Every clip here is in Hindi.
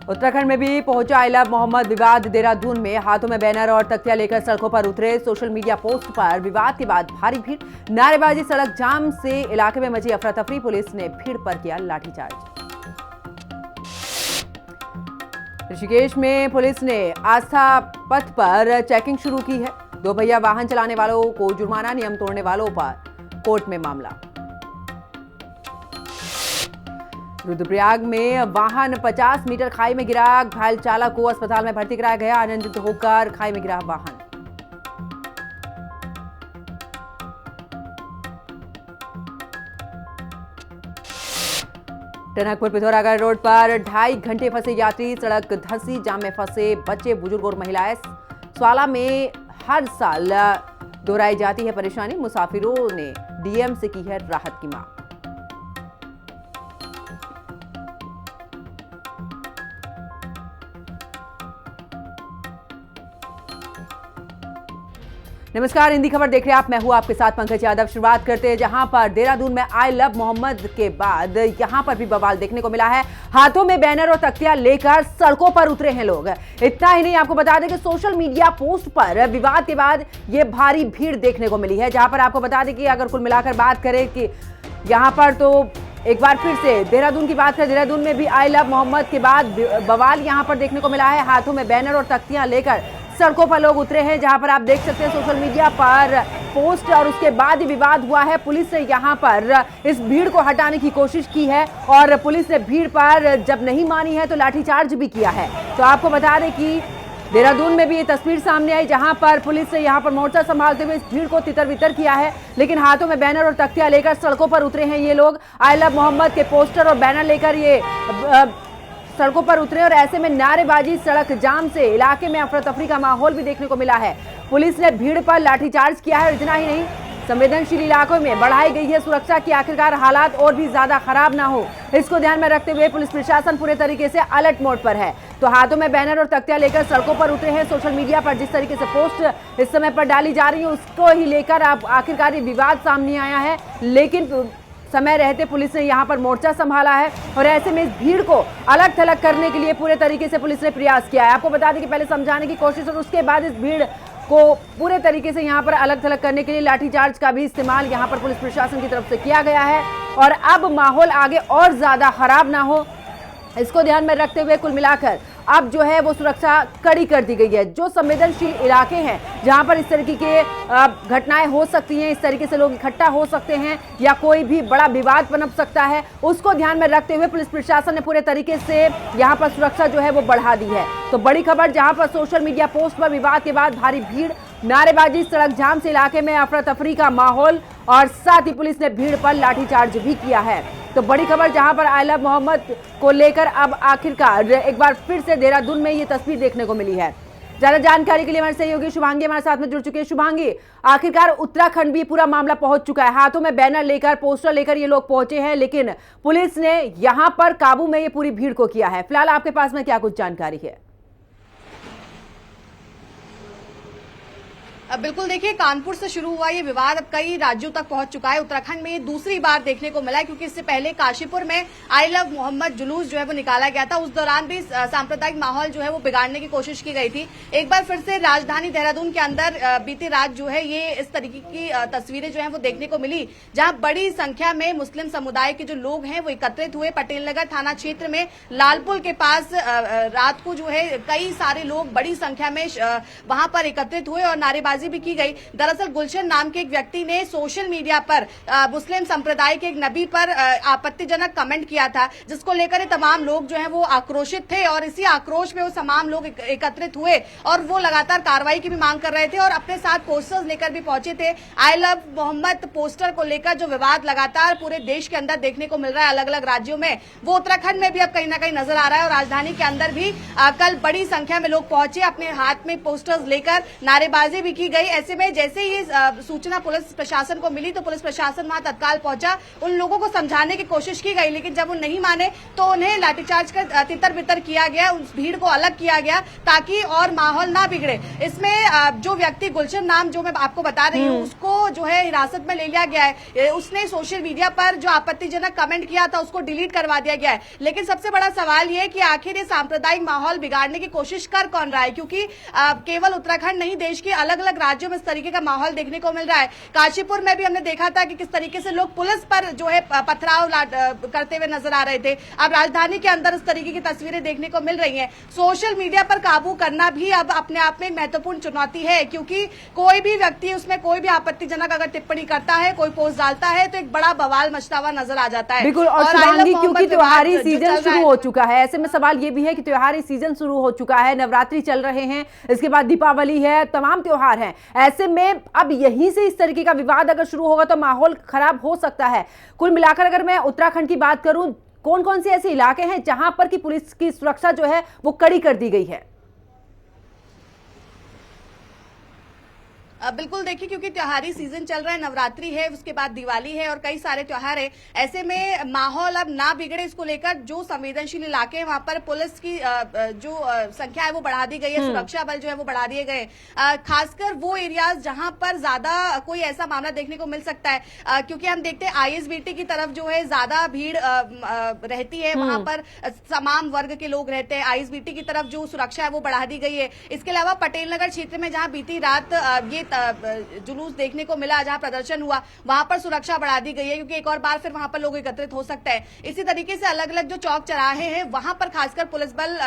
उत्तराखंड में भी पहुंचा आई लव मोहम्मद विवाद। देहरादून में हाथों में बैनर और तख्तियां लेकर सड़कों पर उतरे। सोशल मीडिया पोस्ट पर विवाद के बाद भारी भीड़, नारेबाजी, सड़क जाम से इलाके में मची अफरा तफरी। पुलिस ने भीड़ पर किया लाठीचार्ज। ऋषिकेश में पुलिस ने आस्था पथ पर चेकिंग शुरू की है। दोपहिया वाहन चलाने वालों को जुर्माना, नियम तोड़ने वालों पर कोर्ट में मामला। रुद्रप्रयाग में वाहन 50 मीटर खाई में गिरा। घायल चालक को अस्पताल में भर्ती कराया गया। आनंदित होकर खाई में गिरा वाहन। टनकपुर पिथौरागढ़ रोड पर 2.5 घंटे फंसे यात्री, सड़क धंसी, जाम में फंसे बच्चे, बुजुर्ग और महिलाएं। स्वाला में हर साल दोहराई जाती है परेशानी। मुसाफिरों ने डीएम से की है राहत की मांग। नमस्कार, हिंदी खबर देख रहे हैं आप। मैं हूं आपके साथ पंकज यादव। शुरुआत करते हैं जहां पर देहरादून में आई लव मोहम्मद के बाद यहां पर भी बवाल देखने को मिला है। हाथों में बैनर और तख्तियां लेकर सड़कों पर उतरे हैं लोग। इतना ही नहीं, आपको बता दें कि सोशल मीडिया पोस्ट पर विवाद के बाद ये भारी भीड़ देखने को मिली है। जहां पर आपको बता दें कि अगर कुल मिलाकर बात करें कि यहां पर तो एक बार फिर से देहरादून की बात करें, देहरादून में भी आई लव मोहम्मद के बाद बवाल यहां पर देखने को मिला है। हाथों में बैनर और तख्तियां लेकर सड़कों पर लोग उतरे हैं। जहां पर आप देख सकते हैं सोशल मीडिया पर पोस्ट और उसके बाद ही विवाद हुआ है। पुलिस ने यहां पर इस भीड़ को हटाने की कोशिश की है और पुलिस ने भीड़ पर जब नहीं मानी है तो लाठीचार्ज भी किया है। तो आपको बता दें कि देहरादून में भी ये तस्वीर सामने आई जहां पर पुलिस ने यहां पर मोर्चा संभालते हुए इस भीड़ को तितर बितर किया है। लेकिन हाथों में बैनर और तख्तियां लेकर सड़कों पर उतरे हैं ये लोग। आई लव मोहम्मद के पोस्टर और बैनर लेकर ये सड़कों पर उतरे और ऐसे में नारेबाजी, सड़क जाम से इलाके में अफरा तफरी का माहौल भी देखने को मिला है। पुलिस ने भीड़ पर लाठीचार्ज किया है और इतना ही नहीं, संवेदनशील इलाकों में बढ़ाई गई है सुरक्षा की, आखिरकार हालात और भी ज्यादा खराब ना हो, इसको ध्यान में रखते हुए पुलिस प्रशासन पूरे तरीके से अलर्ट मोड पर है। तो हाथों में बैनर और तख्तियां लेकर सड़कों पर उतरे हैं। सोशल मीडिया पर जिस तरीके से पोस्ट इस समय पर डाली जा रही है उसको ही लेकर अब आखिरकार ये विवाद सामने आया है। लेकिन समय रहते पुलिस ने यहां पर मोर्चा संभाला है और ऐसे में इस भीड़ को अलग थलग करने के लिए पूरे तरीके से पुलिस ने प्रयास किया है। आपको बता दें कि पहले समझाने की कोशिश और उसके बाद इस भीड़ को पूरे तरीके से यहां पर अलग थलग करने के लिए लाठीचार्ज का भी इस्तेमाल यहां पर पुलिस प्रशासन की तरफ से किया गया है। और अब माहौल आगे और ज्यादा खराब ना हो, इसको ध्यान में रखते हुए कुल मिलाकर अब जो है वो सुरक्षा कड़ी कर दी गई है। जो संवेदनशील इलाके हैं जहां पर इस तरीके के घटनाएं हो सकती हैं, इस तरीके से लोग इकट्ठा हो सकते हैं या कोई भी बड़ा विवाद पनप सकता है, उसको ध्यान में रखते हुए पुलिस प्रशासन ने पूरे तरीके से यहां पर सुरक्षा जो है वो बढ़ा दी है। तो बड़ी खबर, जहां पर सोशल मीडिया पोस्ट पर विवाद के बाद भारी भीड़, नारेबाजी, सड़क जाम से इलाके में अफरा तफरी का माहौल और साथ ही पुलिस ने भीड़ पर लाठीचार्ज भी किया है। तो बड़ी खबर, जहां पर आई लव मोहम्मद को लेकर अब आखिरकार एक बार फिर से देहरादून में ये तस्वीर देखने को मिली है। ज्यादा जानकारी के लिए हमारे सहयोगी शुभांगी हमारे साथ में जुड़ चुके हैं। शुभांगी, आखिरकार उत्तराखंड भी पूरा मामला पहुंच चुका है। हाथों में बैनर लेकर, पोस्टर लेकर ये लोग पहुंचे हैं, लेकिन पुलिस ने यहां पर काबू में ये पूरी भीड़ को किया है। फिलहाल आपके पास में क्या कुछ जानकारी है? बिल्कुल, देखिए, कानपुर से शुरू हुआ ये विवाद अब कई राज्यों तक पहुंच चुका है। उत्तराखंड में ये दूसरी बार देखने को मिला है, क्योंकि इससे पहले काशीपुर में आई लव मोहम्मद जुलूस जो है वो निकाला गया था। उस दौरान भी सांप्रदायिक माहौल जो है वो बिगाड़ने की कोशिश की गई थी। एक बार फिर से राजधानी देहरादून के अंदर बीती रात जो है ये इस तरीके की तस्वीरें जो है वो देखने को मिली, जहां बड़ी संख्या में मुस्लिम समुदाय के जो लोग हैं वो एकत्रित हुए। पटेल नगर थाना क्षेत्र में लालपुल के पास रात को जो है कई सारे लोग बड़ी संख्या में वहां पर एकत्रित हुए और नारेबाजी भी की गई। दरअसल गुलशन नाम के एक व्यक्ति ने सोशल मीडिया पर मुस्लिम संप्रदाय के एक नबी पर आपत्तिजनक कमेंट किया था, जिसको लेकर तमाम लोग जो हैं वो आक्रोशित थे और इसी आक्रोश में वो तमाम लोग एकत्रित हुए और वो लगातार कार्रवाई की भी मांग कर रहे थे और अपने साथ पोस्टर्स लेकर भी पहुंचे थे। आई लव मोहम्मद पोस्टर को लेकर जो विवाद लगातार पूरे देश के अंदर देखने को मिल रहा है अलग अलग राज्यों में, वो उत्तराखंड में भी अब कहीं ना कहीं नजर आ रहा है। और राजधानी के अंदर भी कल बड़ी संख्या में लोग पहुंचे, अपने हाथ में पोस्टर्स लेकर नारेबाजी भी की गई। ऐसे में जैसे ही सूचना पुलिस प्रशासन को मिली तो पुलिस प्रशासन वहां तत्काल पहुंचा, उन लोगों को समझाने की कोशिश की गई, लेकिन जब वो नहीं माने तो उन्हें लाठीचार्ज कर तितर बितर किया गया, उस भीड़ को अलग किया गया ताकि और माहौल ना बिगड़े। इसमें जो व्यक्ति गुलशन नाम जो मैं आपको बता रही हूँ उसको जो है हिरासत में ले लिया गया है। उसने सोशल मीडिया पर जो आपत्तिजनक कमेंट किया था उसको डिलीट करवा दिया गया है। लेकिन सबसे बड़ा सवाल यह है कि आखिर ये सांप्रदायिक माहौल बिगाड़ने की कोशिश कर कौन रहा है, क्योंकि केवल उत्तराखंड नहीं देश के अलग अलग राज्यों में इस तरीके का माहौल देखने को मिल रहा है। काशीपुर में भी हमने देखा था कि किस तरीके से लोग पुलिस पर जो है पथराव करते हुए नजर आ रहे थे। अब राजधानी के अंदर इस तरीके की तस्वीरें देखने को मिल रही हैं। सोशल मीडिया पर काबू करना भी अब अपने आप में एक महत्वपूर्ण चुनौती है, क्योंकि कोई भी व्यक्ति उसमें कोई भी आपत्तिजनक अगर टिप्पणी करता है, कोई पोस्ट डालता है तो एक बड़ा बवाल मचता हुआ नजर आ जाता है। बिल्कुल। और शिवांगी, क्योंकि त्योहारी सीजन शुरू हो चुका है, ऐसे में सवाल ये भी है कि त्योहारी सीजन शुरू हो चुका है, नवरात्रि चल रहे हैं, इसके बाद दीपावली है, तमाम त्योहार हैं। ऐसे में अब यहीं से इस तरीके का विवाद अगर शुरू होगा तो माहौल खराब हो सकता है। कुल मिलाकर अगर मैं उत्तराखंड की बात करूं, कौन कौन से ऐसे इलाके हैं जहां पर की पुलिस की सुरक्षा जो है वो कड़ी कर दी गई है? बिल्कुल देखिए, क्योंकि त्योहारी सीजन चल रहा है, नवरात्रि है, उसके बाद दिवाली है और कई सारे त्योहार है। ऐसे में माहौल अब ना बिगड़े इसको लेकर जो संवेदनशील इलाके हैं वहां पर पुलिस की जो संख्या है वो बढ़ा दी गई है, सुरक्षा बल जो है वो बढ़ा दिए गए। खासकर वो एरियाज जहां पर ज्यादा कोई ऐसा मामला देखने को मिल सकता है, क्योंकि हम देखते हैं आईएसबीटी की तरफ जो है ज्यादा भीड़ रहती है, वहां पर तमाम वर्ग के लोग रहते हैं। आईएसबीटी की तरफ जो सुरक्षा है वो बढ़ा दी गई है। इसके अलावा पटेल नगर क्षेत्र में जहां बीती रात ये जुलूस देखने को मिला, जहां प्रदर्शन हुआ, वहां पर सुरक्षा बढ़ा दी गई है, क्योंकि एक और बार फिर वहां पर लोग एकत्रित हो सकते हैं। इसी तरीके से अलग अलग जो चौक चौराहे हैं वहां पर खासकर पुलिस बल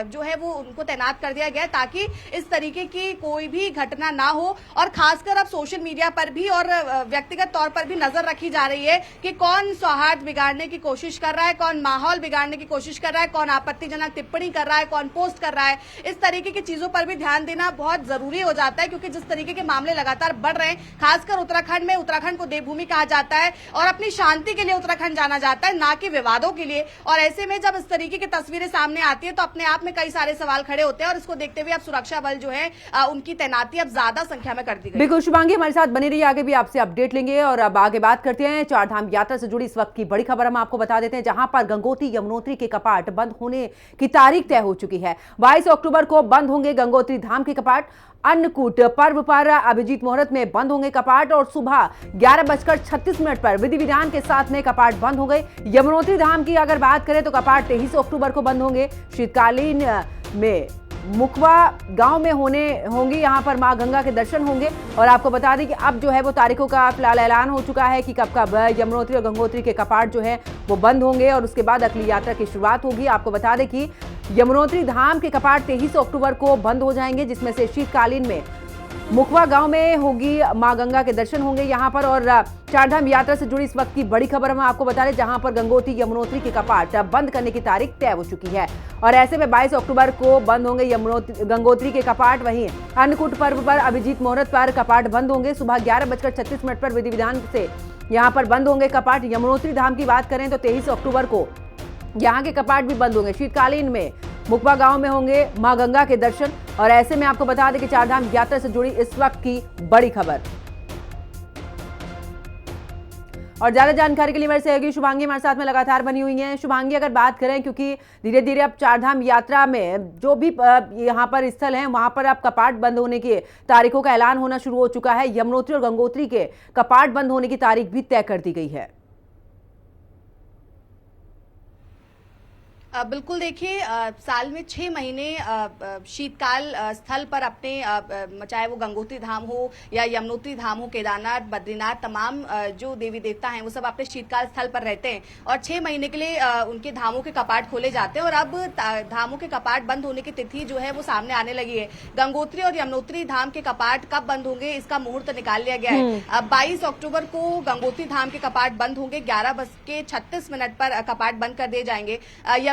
जो है वो उनको तैनात कर दिया गया ताकि इस तरीके की कोई भी घटना ना हो। और खासकर अब सोशल मीडिया पर भी और व्यक्तिगत तौर पर भी नजर रखी जा रही है कि कौन सौहार्द बिगाड़ने की कोशिश कर रहा है, कौन माहौल बिगाड़ने की कोशिश कर रहा है, कौन आपत्तिजनक टिप्पणी कर रहा है, कौन पोस्ट कर रहा है। इस तरीके की चीजों पर भी ध्यान देना बहुत जरूरी हो जाता है, क्योंकि जिस तरीके के मामले लगातार बढ़ रहे हैं, खासकर उत्तराखंड में, उत्तराखंड को देवभूमि कहा जाता है और अपनी शांति के लिए उत्तराखंड जाना जाता है, ना कि विवादों के लिए। और ऐसे में जब इस तरीके की तस्वीरें सामने आती है तो अपने आप में कई सारे सवाल खड़े होते हैं और इसको देखते हुए अब सुरक्षा बल जो है उनकी तैनाती अब ज्यादा संख्या में कर दी गई। बिल्कुल शुभांगी, हमारे साथ बनी रही, आगे भी आपसे अपडेट लेंगे। और अब आगे बात करते हैं चारधाम यात्रा से जुड़ी इस वक्त की बड़ी खबर हम आपको बता देते हैं, जहां पर गंगोत्री यमुनोत्री के कपाट बंद होने की तारीख तय हो चुकी है। 22 अक्टूबर को बंद होंगे गंगोत्री धाम के कपाट। अन्नकूट पर्व पर अभिजीत मुहूर्त में बंद होंगे कपाट और सुबह 11:36 पर विधि विधान के साथ में कपाट बंद हो गए। यमुनोत्री धाम की अगर बात करें तो कपाट 23 अक्टूबर को बंद होंगे। शीतकालीन में मुखवा गांव में होंगे यहां पर मां गंगा के दर्शन होंगे। और आपको बता दें कि अब जो है वो तारीखों का फिलहाल ऐलान हो चुका है कि कब कब यमुनोत्री और गंगोत्री के कपाट जो है वो बंद होंगे और उसके बाद अगली यात्रा की शुरुआत होगी। आपको बता दें कि यमुनोत्री धाम के कपाट 23 अक्टूबर को बंद हो जाएंगे, जिसमें से शीतकालीन में मुखवा गांव में होगी मां गंगा के दर्शन होंगे यहां पर। और चारधाम यात्रा से जुड़ी इस वक्त की बड़ी खबर हम आपको बता रहे, जहां पर गंगोत्री यमुनोत्री के कपाट बंद करने की तारीख तय हो चुकी है। और ऐसे में 22 अक्टूबर को बंद होंगे गंगोत्री के कपाट। वहीं अन्नकूट पर्व पर अभिजीत मुहूर्त पर कपाट बंद होंगे। सुबह 11:36 पर विधि विधान से यहां पर बंद होंगे कपाट। यमुनोत्री धाम की बात करें तो 23 अक्टूबर को यहाँ के कपाट भी बंद होंगे। शीतकालीन में मुखवा गांव में होंगे मां गंगा के दर्शन। और ऐसे में आपको बता दें कि चारधाम यात्रा से जुड़ी इस वक्त की बड़ी खबर। और ज्यादा जानकारी के लिए मेरे सहयोगी शुभांगी हमारे साथ में लगातार बनी हुई हैं। शुभांगी, अगर बात करें, क्योंकि धीरे धीरे अब चारधाम यात्रा में जो भी यहाँ पर स्थल हैं वहां पर अब कपाट बंद होने की तारीखों का ऐलान होना शुरू हो चुका है। यमुनोत्री और गंगोत्री के कपाट बंद होने की तारीख भी तय कर दी गई है। बिल्कुल देखिए, साल में 6 महीने शीतकाल स्थल पर अपने चाहे वो गंगोत्री धाम हो या यमुनोत्री धाम हो, केदारनाथ, बद्रीनाथ, तमाम जो देवी देवता हैं वो सब अपने शीतकाल स्थल पर रहते हैं और 6 महीने के लिए उनके धामों के कपाट खोले जाते हैं। और अब धामों के कपाट बंद होने की तिथि जो है वो सामने आने लगी है। गंगोत्री और यमुनोत्री धाम के कपाट कब बंद होंगे इसका मुहूर्त निकाल लिया गया है। 22 अक्टूबर को गंगोत्री धाम के कपाट बंद होंगे, 11:36 पर कपाट बंद कर दिए जाएंगे।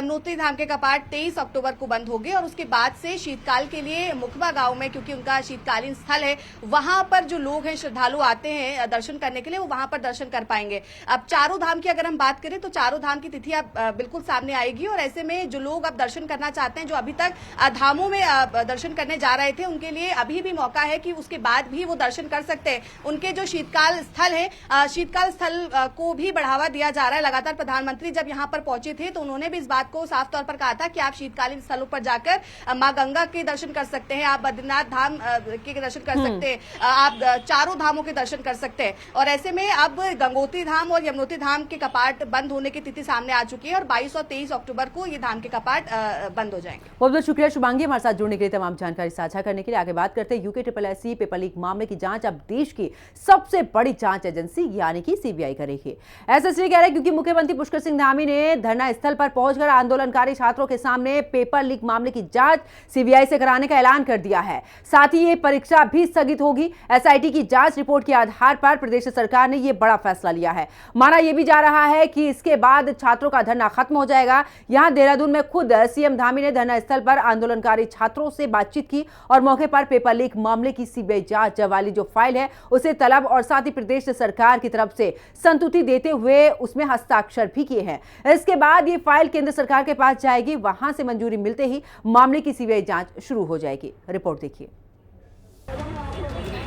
यमुनोत्री धाम के कपाट 23 अक्टूबर को बंद होंगे और उसके बाद से शीतकाल के लिए मुखबा गांव में, क्योंकि उनका शीतकालीन स्थल है, वहां पर जो लोग हैं, श्रद्धालु आते हैं दर्शन करने के लिए, वो वहां पर दर्शन कर पाएंगे। अब चारों धाम की अगर हम बात करें तो चारों धाम की तिथि अब बिल्कुल सामने आएगी और ऐसे में जो लोग अब दर्शन करना चाहते हैं, जो अभी तक धामों में दर्शन करने जा रहे थे, उनके लिए अभी भी मौका है कि उसके बाद भी वो दर्शन कर सकते हैं। उनके जो शीतकाल स्थल है, शीतकाल स्थल को भी बढ़ावा दिया जा रहा है। लगातार प्रधानमंत्री जब यहाँ पर पहुंचे थे तो उन्होंने भी इस बात को साफ तौर पर कहा था कि आप शीतकालीन स्थलों पर जाकर मां गंगा के दर्शन कर सकते हैं, आप बद्रीनाथ धाम के दर्शन कर सकते हैं, आप चारों धामों के दर्शन कर सकते हैं। और ऐसे में अब गंगोत्री धाम और यमुनोत्री धाम के कपाट बंद होने की तिथि सामने आ चुकी है और 22 और 23 अक्टूबर को ये धाम के कपाट बंद हो जाएंगे। बहुत बहुत शुक्रिया शुभांगी, हमारे साथ जुड़ने के लिए, तमाम जानकारी साझा करने के लिए। आगे बात करते हैं यूके SSSC पेपर लीक मामले की जांच अब देश की सबसे बड़ी जांच एजेंसी यानी कि सीबीआई करेगी। ऐसा इसलिए कह रहे हैं क्योंकि मुख्यमंत्री पुष्कर सिंह धामी ने धरना स्थल पर पहुंचकर आंदोलनकारी छात्रों के सामने पेपर लीक मामले की जांच सीबीआई से कराने का ऐलान कर दिया है। साथ ही ये परीक्षा भी स्थगित होगी। एसआईटी की जांच रिपोर्ट के आधार पर प्रदेश सरकार ने यह बड़ा फैसला लिया है। माना यह भी जा रहा है कि इसके बाद छात्रों का धरना खत्म हो जाएगा। यहां देहरादून में खुद सीएम धामी ने धरना स्थल पर आंदोलनकारी छात्रों से बातचीत की और मौके पर पेपर लीक मामले की सीबीआई जांच वाली जो फाइल है उसे तलब और साथ ही प्रदेश सरकार की तरफ से संतुष्टि देते हुए उसमें हस्ताक्षर भी किए हैं। इसके बाद ये फाइल केंद्र सरकार के पास जाएगी, वहां से मंजूरी मिलते ही मामले की सीबीआई जांच शुरू हो जाएगी। रिपोर्ट देखिए।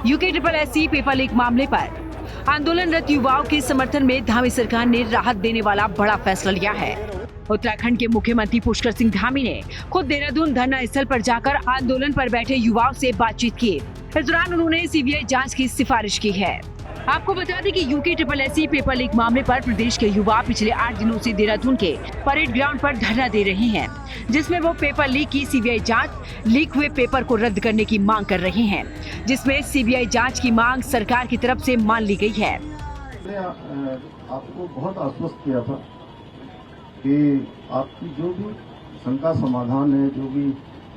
यूके SSSC पेपर लीक मामले पर आंदोलनरत युवाओं के समर्थन में धामी सरकार ने राहत देने वाला बड़ा फैसला लिया है। उत्तराखंड के मुख्यमंत्री पुष्कर सिंह धामी ने खुद देहरादून धरना स्थल पर जाकर आंदोलन पर बैठे युवाओं से बातचीत की। इस दौरान उन्होंने सीबीआई जांच की सिफारिश की है। आपको बता दें कि यूके SSSC पेपर लीक मामले पर प्रदेश के युवा पिछले 8 दिनों से देहरादून के परेड ग्राउंड पर धरना दे रहे हैं, जिसमें वो पेपर लीक की सीबीआई जांच, लीक हुए पेपर को रद्द करने की मांग कर रहे हैं, जिसमें सीबीआई जांच की मांग सरकार की तरफ से मान ली गई है। मैंने आपको बहुत आश्वस्त किया था कि आपकी जो भी शंका समाधान है, जो भी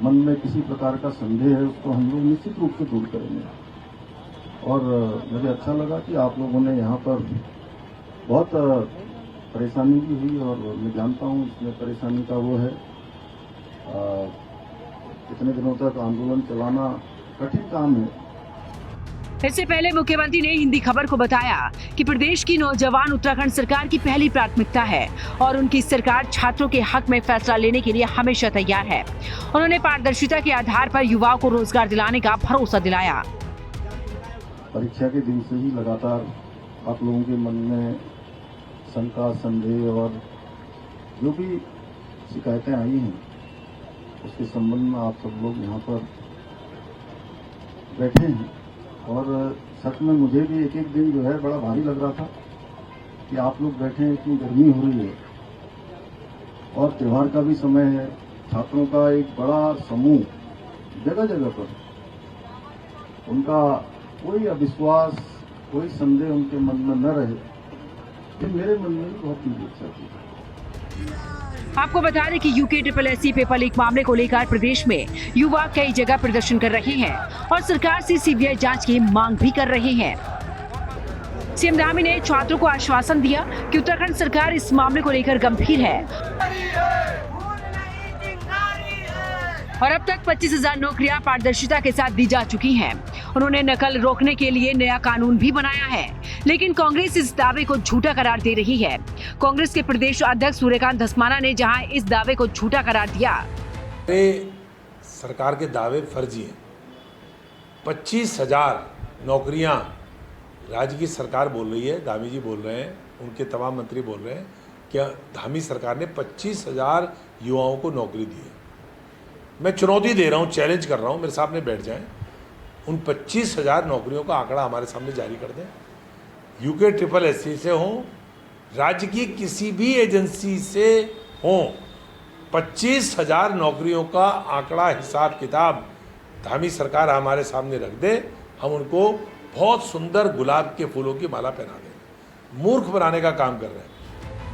मन में किसी प्रकार का संदेह है, उसको हम लोग निश्चित रूप से दूर करेंगे। और मुझे अच्छा लगा कि आप लोगों ने यहाँ पर बहुत परेशानी भी हुई और मैं जानता हूँ इसमें परेशानी का वो है, इतने दिनों तक आंदोलन चलाना कठिन काम है। इससे पहले मुख्यमंत्री ने हिंदी खबर को बताया कि प्रदेश की नौजवान उत्तराखंड सरकार की पहली प्राथमिकता है और उनकी सरकार छात्रों के हक में फैसला लेने के लिए हमेशा तैयार है। उन्होंने पारदर्शिता के आधार पर युवाओं को रोजगार दिलाने का भरोसा दिलाया। परीक्षा के दिन से ही लगातार आप लोगों के मन में शंका, संदेह और जो भी शिकायतें आई हैं उसके संबंध में आप सब लोग यहाँ पर बैठे हैं। और सच में मुझे भी एक एक दिन जो है बड़ा भारी लग रहा था कि आप लोग बैठे हैं, इतनी गर्मी हो रही है और त्योहार का भी समय है। छात्रों का एक बड़ा समूह जगह जगह पर, उनका कोई अविश्वास, कोई संदेह उनके मन में न रहे, ये मेरे मन में भी बहुत तीव्र इच्छा थी। आपको बता दें कि यूके SSSC पेपर लीक मामले को लेकर प्रदेश में युवा कई जगह प्रदर्शन कर रहे हैं और सरकार से सीबीआई जांच की मांग भी कर रहे हैं। सीएम धामी ने छात्रों को आश्वासन दिया कि उत्तराखंड सरकार इस मामले को लेकर गंभीर है और अब तक 25,000 नौकरियां पारदर्शिता के साथ दी जा चुकी हैं। उन्होंने नकल रोकने के लिए नया कानून भी बनाया है, लेकिन कांग्रेस इस दावे को झूठा करार दे रही है। कांग्रेस के प्रदेश अध्यक्ष सूर्यकांत धस्माना ने जहां इस दावे को झूठा करार दिया। सरकार के दावे फर्जी हैं। 25,000 नौकरियां राज्य की सरकार बोल रही है, धामी जी बोल रहे हैं, उनके तमाम मंत्री बोल रहे हैं कि धामी सरकार ने 25,000 युवाओं को नौकरी दी है। मैं चुनौती दे रहा हूँ, चैलेंज कर रहा हूँ, मेरे सामने बैठ जाएं, उन 25,000 नौकरियों का आंकड़ा हमारे सामने जारी कर दें। यूके SSSC से हों, राज्य की किसी भी एजेंसी से हों, 25,000 नौकरियों का आंकड़ा, हिसाब किताब धामी सरकार हमारे सामने रख दे, हम उनको बहुत सुंदर गुलाब के फूलों की माला पहना दें। मूर्ख बनाने का काम कर रहे हैं।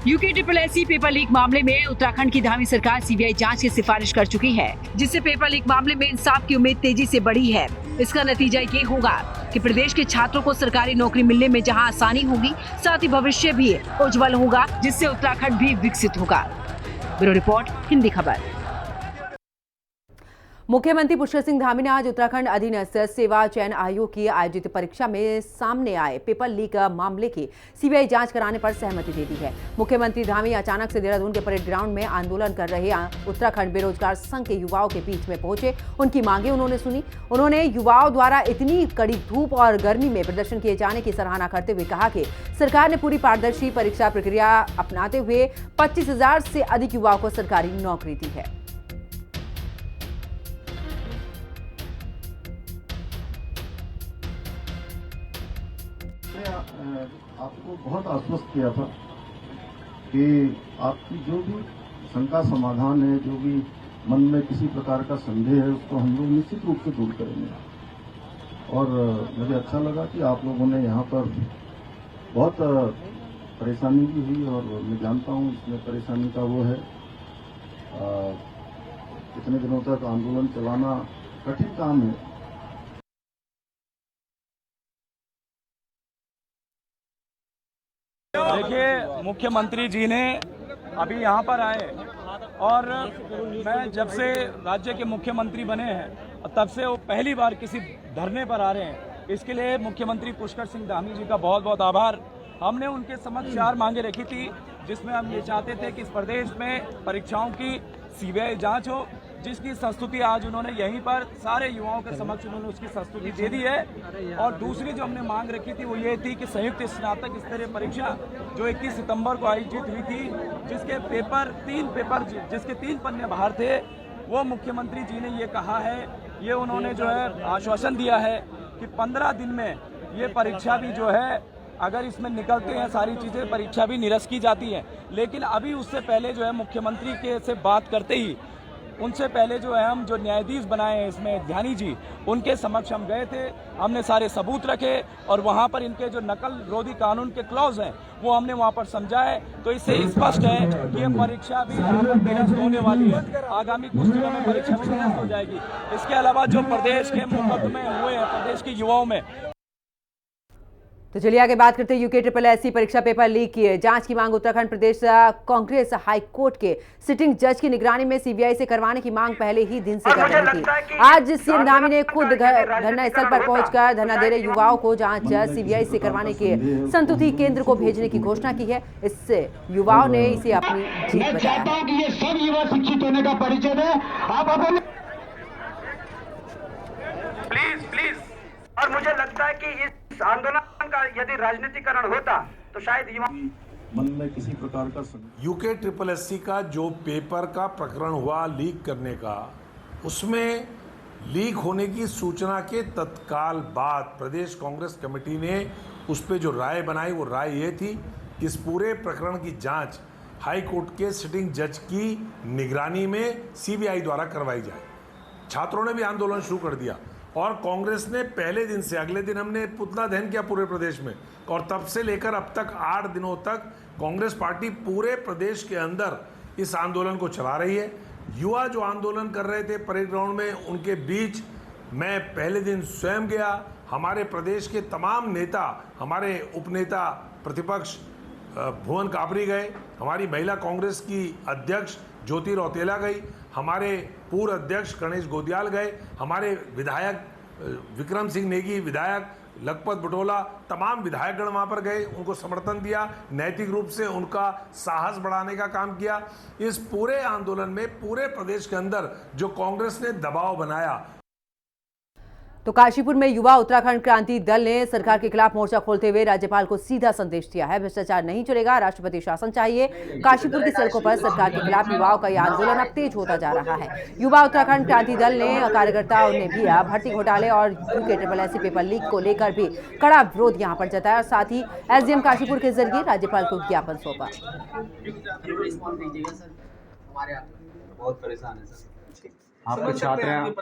यूके SSSC पेपर लीक मामले में उत्तराखंड की धामी सरकार सीबीआई जांच की सिफारिश कर चुकी है, जिससे पेपर लीक मामले में इंसाफ की उम्मीद तेजी से बढ़ी है। इसका नतीजा ये होगा कि प्रदेश के छात्रों को सरकारी नौकरी मिलने में जहां आसानी होगी, साथ ही भविष्य भी उज्जवल होगा, जिससे उत्तराखंड भी विकसित होगा। ब्यूरो रिपोर्ट, हिंदी खबर। मुख्यमंत्री पुष्कर सिंह धामी ने आज उत्तराखंड अधीनस्थ सेवा चयन आयोग की आयोजित परीक्षा में सामने आए पेपर लीक मामले की सीबीआई जांच कराने पर सहमति दे दी है। मुख्यमंत्री धामी अचानक से देहरादून के परेड ग्राउंड में आंदोलन कर रहे उत्तराखंड बेरोजगार संघ के युवाओं के बीच में पहुंचे। उनकी मांगे उन्होंने सुनी। उन्होंने युवाओं द्वारा इतनी कड़ी धूप और गर्मी में प्रदर्शन किए जाने की सराहना करते हुए कहा कि सरकार ने पूरी पारदर्शी परीक्षा प्रक्रिया अपनाते हुए 25,000 से अधिक युवाओं को सरकारी नौकरी दी है। आपको बहुत आश्वस्त किया था कि आपकी जो भी शंका समाधान है, जो भी मन में किसी प्रकार का संदेह है, उसको हम लोग निश्चित रूप से दूर करेंगे। और मुझे अच्छा लगा कि आप लोगों ने यहाँ पर बहुत परेशानी भी हुई और मैं जानता हूँ इसमें परेशानी का वो है इतने दिनों तक आंदोलन चलाना कठिन काम है। देखिए, मुख्यमंत्री जी ने अभी यहाँ पर आए और मैं जब से राज्य के मुख्यमंत्री बने हैं तब से वो पहली बार किसी धरने पर आ रहे हैं। इसके लिए मुख्यमंत्री पुष्कर सिंह धामी जी का बहुत बहुत आभार। हमने उनके समक्ष 4 मांगे रखी थी, जिसमें हम ये चाहते थे कि इस प्रदेश में परीक्षाओं की सीबीआई जांच हो, जिसकी संस्तुति आज उन्होंने यहीं पर सारे युवाओं के समक्ष उन्होंने उसकी संस्तुति दे दी है। और दूसरी जो हमने मांग रखी थी वो ये थी कि संयुक्त स्नातक स्तरीय परीक्षा जो 21 सितंबर को आयोजित हुई थी, जिसके 3 पेपर जिसके 3 पन्ने बाहर थे, वो मुख्यमंत्री जी ने ये कहा है, ये उन्होंने जो है आश्वासन दिया है कि 15 दिन में ये परीक्षा भी जो है, अगर इसमें निकलते हैं सारी चीज़ें, परीक्षा भी निरस्त की जाती है। लेकिन अभी उससे पहले जो है मुख्यमंत्री के से बात करते ही उनसे पहले जो है हम जो न्यायाधीश बनाए हैं इसमें ध्यानी जी, उनके समक्ष हम गए थे। हमने सारे सबूत रखे और वहाँ पर इनके जो नकल विरोधी कानून के क्लॉज हैं वो हमने वहाँ पर समझाए। तो इससे स्पष्ट है कि ये परीक्षा भी निरस्त होने वाली है। आगामी कुछ दिनों में परीक्षा भी निरस्त हो जाएगी। इसके अलावा जो प्रदेश के मुकदमे हुए हैं प्रदेश के युवाओं में, तो चलिए आगे बात करते हैं UKSSC परीक्षा पेपर लीक की जांच की मांग उत्तराखंड प्रदेश कांग्रेस हाई कोर्ट के सिटिंग जज की निगरानी में सीबीआई से करवाने की मांग पहले ही दिन से कर रही थी। आज सीएम धामी ने खुद धरना स्थल पर पहुंचकर धरना दे रहे युवाओं को जांच सीबीआई से करवाने के संतुष्टि केंद्र को भेजने की घोषणा की है। इससे युवाओं ने इसे अपनी जीत बताया। ये सब युवा शिक्षित होने का परिचय है। आप अपने प्लीज और मुझे लगता है कि इस आंदोलन का यदि राजनीतिकरण होता तो शायद युवा मन में किसी प्रकार का UKSSC का जो पेपर का प्रकरण हुआ लीक करने का, उसमें लीक होने की सूचना के तत्काल बाद प्रदेश कांग्रेस कमेटी ने उस पर जो राय बनाई, वो राय ये थी कि इस पूरे प्रकरण की जांच हाई कोर्ट के सिटिंग जज की निगरानी में सीबीआई द्वारा करवाई जाए। छात्रों ने भी आंदोलन शुरू कर दिया और कांग्रेस ने पहले दिन से अगले दिन हमने पुतला दहन किया पूरे प्रदेश में, और तब से लेकर अब तक 8 दिनों तक कांग्रेस पार्टी पूरे प्रदेश के अंदर इस आंदोलन को चला रही है। युवा जो आंदोलन कर रहे थे परेड ग्राउंड में, उनके बीच मैं पहले दिन स्वयं गया। हमारे प्रदेश के तमाम नेता, हमारे उपनेता प्रतिपक्ष भुवन कापरी गए, हमारी महिला कांग्रेस की अध्यक्ष ज्योति रौतेला गई, हमारे पूर्व अध्यक्ष गणेश गोदियाल गए, हमारे विधायक विक्रम सिंह नेगी, विधायक लखपत बटोला, तमाम विधायकगण वहाँ पर गए, उनको समर्थन दिया, नैतिक रूप से उनका साहस बढ़ाने का काम किया। इस पूरे आंदोलन में पूरे प्रदेश के अंदर जो कांग्रेस ने दबाव बनाया। तो काशीपुर में युवा उत्तराखंड क्रांति दल ने सरकार के खिलाफ मोर्चा खोलते हुए राज्यपाल को सीधा संदेश दिया है, भ्रष्टाचार नहीं चलेगा, राष्ट्रपति शासन चाहिए। काशीपुर की सड़कों पर सरकार के खिलाफ युवाओं का यह आंदोलन अब तेज होता जा रहा है। युवा उत्तराखंड क्रांति दल ने कार्यकर्ताओं ने भी भर्ती घोटाले और UKSSC पेपर लीक को लेकर भी कड़ा विरोध यहां पर जताया और साथ ही SDM काशीपुर के जरिए राज्यपाल को ज्ञापन सौंपा। बहुत परेशान है सर, आपके छात्र हैं।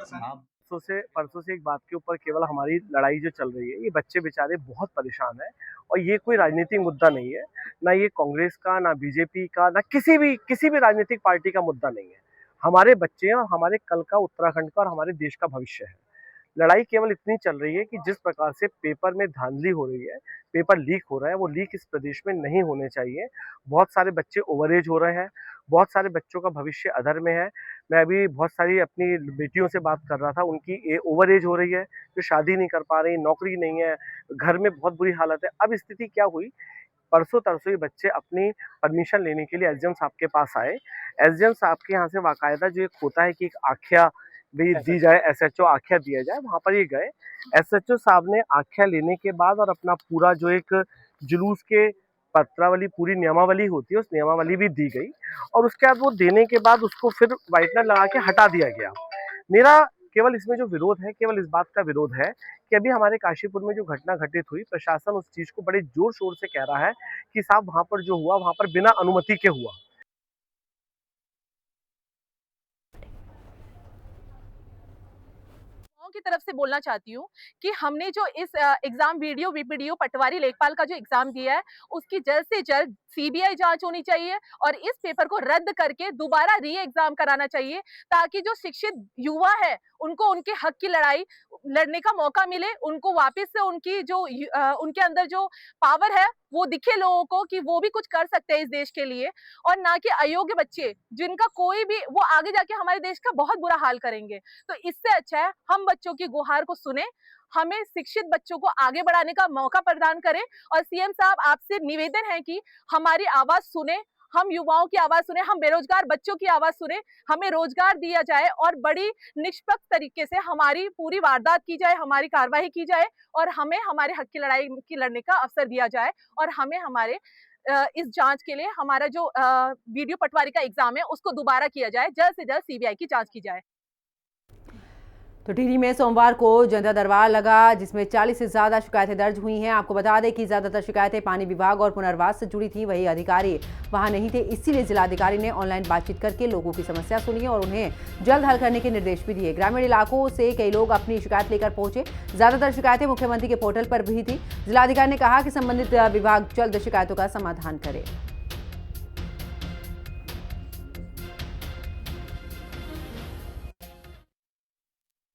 परसों से एक बात के ऊपर केवल हमारी लड़ाई जो चल रही है, ये बच्चे बेचारे बहुत परेशान हैं और ये कोई राजनीतिक मुद्दा नहीं है, ना ये कांग्रेस का, ना बीजेपी का, ना किसी भी राजनीतिक पार्टी का मुद्दा नहीं है। हमारे बच्चे हैं और हमारे कल का उत्तराखंड का और हमारे देश का भविष्य है। लड़ाई केवल इतनी चल रही है कि जिस प्रकार से पेपर में धांधली हो रही है, पेपर लीक हो रहा है, वो लीक इस प्रदेश में नहीं होने चाहिए। बहुत सारे बच्चे ओवरएज हो रहे हैं, बहुत सारे बच्चों का भविष्य अधर में है। मैं अभी बहुत सारी अपनी बेटियों से बात कर रहा था, उनकी ओवर एज हो रही है, जो शादी नहीं कर पा रही, नौकरी नहीं है, घर में बहुत बुरी हालत है। अब स्थिति क्या हुई, परसों तरसों ये बच्चे अपनी परमिशन लेने के लिए एसडीएम साहब के पास आए। एसडीएम साहब के यहाँ से बाकायदा जो एक होता है कि एक आख्या भी दी जाए, एसएचओ आख्या दिया जाए, वहां पर ये गए। एसएचओ साहब ने आख्या लेने के बाद और अपना पूरा जो एक जुलूस के पत्रावली, पूरी नियमावली होती है, उस नियमावली भी दी गई और उसके बाद वो देने के बाद उसको फिर व्हाइटनर लगा के हटा दिया गया। मेरा केवल इसमें जो विरोध है, केवल इस बात का विरोध है कि अभी हमारे काशीपुर में जो घटना घटित हुई, प्रशासन उस चीज को बड़े जोर शोर से कह रहा है कि साहब वहां पर जो हुआ वहां पर बिना अनुमति के हुआ। की तरफ से बोलना चाहती हूँ कि हमने जो इस एग्जाम वीडियो पटवारी लेखपाल का जो एग्जाम दिया है, उसकी जल्द से जल्द सीबीआई जांच होनी चाहिए और इस पेपर को रद्द करके दोबारा री एग्जाम कराना चाहिए, ताकि जो शिक्षित युवा है उनको उनके हक की लड़ाई लड़ने का मौका मिले, उनको वापस से उनकी जो उनके अंदर जो पावर है वो दिखे लोगों को कि वो भी कुछ कर सकते हैं इस देश के लिए, और ना कि अयोग्य बच्चे जिनका कोई भी वो आगे जाके हमारे देश का बहुत बुरा हाल करेंगे। तो इससे अच्छा है हम बच्चों की गुहार को सुने, हमें शिक्षित बच्चों को आगे बढ़ाने का मौका प्रदान करें। और सीएम साहब आपसे निवेदन है कि हमारी आवाज सुने, हम युवाओं की आवाज सुने, हम बेरोजगार बच्चों की आवाज सुने, हमें रोजगार दिया जाए और बड़ी निष्पक्ष तरीके से हमारी पूरी वारदात की जाए, हमारी कार्रवाई की जाए और हमें हमारे हक की लड़ाई की लड़ने का अवसर दिया जाए और हमें हमारे इस जांच के लिए हमारा जो वीडियो पटवारी का एग्जाम है उसको दोबारा किया जाए, जल्द से जल्द सीबीआई की जांच की जाए। तो टिहरी में सोमवार को जनता दरबार लगा, जिसमें 40 से ज्यादा शिकायतें दर्ज हुई हैं। आपको बता दें कि ज्यादातर शिकायतें पानी विभाग और पुनर्वास से जुड़ी थी। वही अधिकारी वहां नहीं थे, इसीलिए जिलाधिकारी ने ऑनलाइन बातचीत करके लोगों की समस्या सुनी और उन्हें जल्द हल करने के निर्देश भी दिए। ग्रामीण इलाकों से कई लोग अपनी शिकायत लेकर पहुंचे। ज्यादातर शिकायतें मुख्यमंत्री के पोर्टल पर भी थी। जिलाधिकारी ने कहा कि संबंधित विभाग जल्द शिकायतों का समाधान करे।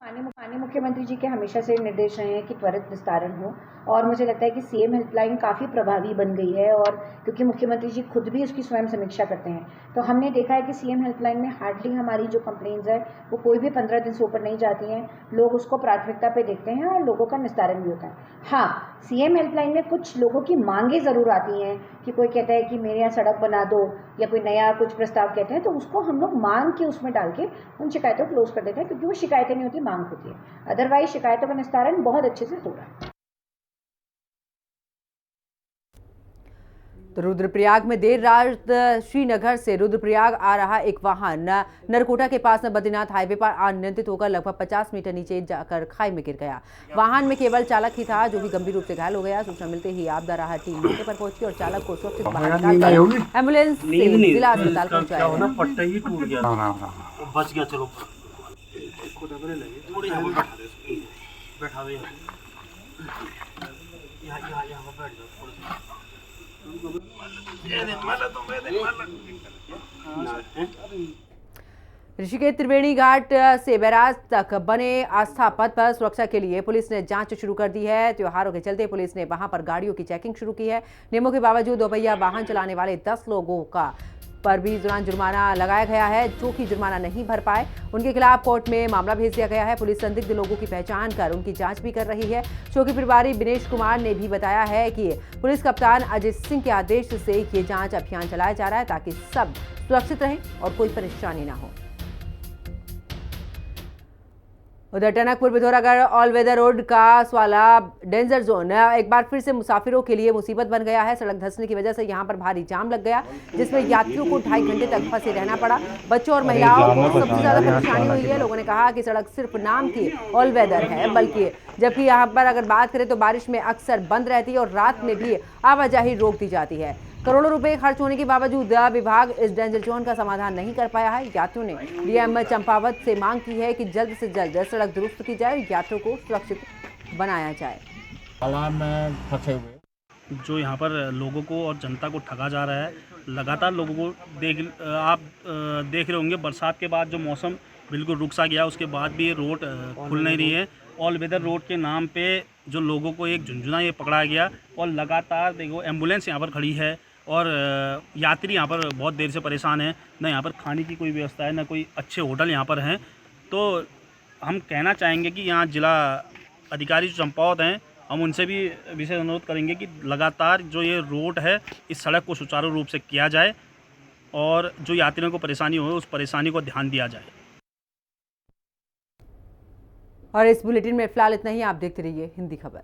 माननीय मुख्यमंत्री जी के हमेशा से निर्देश रहे हैं कि त्वरित निस्तारण हो और मुझे लगता है कि सीएम हेल्पलाइन काफ़ी प्रभावी बन गई है और क्योंकि मुख्यमंत्री जी खुद भी उसकी स्वयं समीक्षा करते हैं, तो हमने देखा है कि सीएम हेल्पलाइन में हार्डली हमारी जो कंप्लेंट्स है वो कोई भी 15 दिन से ऊपर नहीं जाती हैं। लोग उसको प्राथमिकता पे देखते हैं और लोगों का निस्तारण भी होता है। हाँ, सीएम हेल्पलाइन में कुछ लोगों की मांगें ज़रूर आती हैं कि कोई कहता है कि मेरे यहाँ सड़क बना दो या कोई नया कुछ प्रस्ताव कहते हैं, तो उसको हम लोग मांग के उसमें डाल के उन शिकायतों को क्लोज कर देते हैं, क्योंकि वो शिकायतें नहीं होती, मांग होती है। अदरवाइज शिकायतों का निस्तारण बहुत अच्छे से हो रहा है। तो रुद्रप्रयाग में देर रात श्रीनगर से रुद्रप्रयाग आ रहा एक वाहन नरकोटा के पास बद्रीनाथ हाईवे पर अनियंत्रित होकर लगभग 50 मीटर नीचे जाकर खाई में गिर गया। वाहन में केवल चालक ही था, जो भी गंभीर रूप से घायल हो गया। सूचना मिलते ही आपदा राहत टीम मौके पर पहुंची और चालक को सुरक्षित बाहर निकालकर एम्बुलेंस से जिला अस्पताल पहुंचाया। ऋषिकेश त्रिवेणी घाट से बैराज तक बने आस्था पथ पर सुरक्षा के लिए पुलिस ने जांच शुरू कर दी है। त्योहारों के चलते पुलिस ने वहां पर गाड़ियों की चेकिंग शुरू की है। नियमों के बावजूद दोपहिया वाहन चलाने वाले 10 लोगों का पर भी जुर्माना लगाया गया है। जो कि जुर्माना नहीं भर पाए उनके खिलाफ कोर्ट में मामला भेज दिया गया है। पुलिस संदिग्ध लोगों की पहचान कर उनकी जांच भी कर रही है। चौकी प्रभारी दिनेश कुमार ने भी बताया है कि पुलिस कप्तान अजय सिंह के आदेश से ये जांच अभियान चलाया जा रहा है, ताकि सब सुरक्षित रहें और कोई परेशानी ना हो। उधर Tanakpur Pithoragarh all weather road का स्वाला डेंजर जोन एक बार फिर से मुसाफिरों के लिए मुसीबत बन गया है। सड़क धंसने की वजह से यहां पर भारी जाम लग गया, जिसमें यात्रियों को 2.5 घंटे तक फंसे रहना पड़ा। बच्चों और महिलाओं को सबसे ज्यादा परेशानी हुई है। लोगों ने कहा कि सड़क सिर्फ नाम की ऑल वेदर है, बल्कि जबकि यहाँ पर अगर बात करें तो बारिश में अक्सर बंद रहती है और रात में भी आवाजाही रोक दी जाती है। करोड़ों रुपए खर्च होने के बावजूद विभाग इस डेंजर जोन का समाधान नहीं कर पाया है। यात्रियों ने डीएम चंपावत से मांग की है कि जल्द से जल्द सड़क दुरुस्त की जाए और यात्रियों को सुरक्षित बनाया जाए। में फंसे हुए जो यहाँ पर लोगों को और जनता को ठगा जा रहा है, लगातार लोगों को आप देख रहे होंगे, बरसात के बाद जो मौसम बिल्कुल रुक सा गया, उसके बाद भी ये रोड खुल नहीं रही है। ऑल वेदर रोड के नाम पे जो लोगों को एक झुंझुना ये पकड़ा गया और लगातार देखो एम्बुलेंस यहाँ पर खड़ी है और यात्री यहाँ पर बहुत देर से परेशान हैं। न यहाँ पर खाने की कोई व्यवस्था है, न कोई अच्छे होटल यहाँ पर हैं। तो हम कहना चाहेंगे कि यहाँ जिला अधिकारी जो चंपावत हैं, हम उनसे भी विशेष अनुरोध करेंगे कि लगातार जो ये रोड है, इस सड़क को सुचारू रूप से किया जाए और जो यात्रियों को परेशानी हो उस परेशानी को ध्यान दिया जाए। और इस बुलेटिन में फिलहाल इतना ही। आप देखते रहिए हिंदी खबर।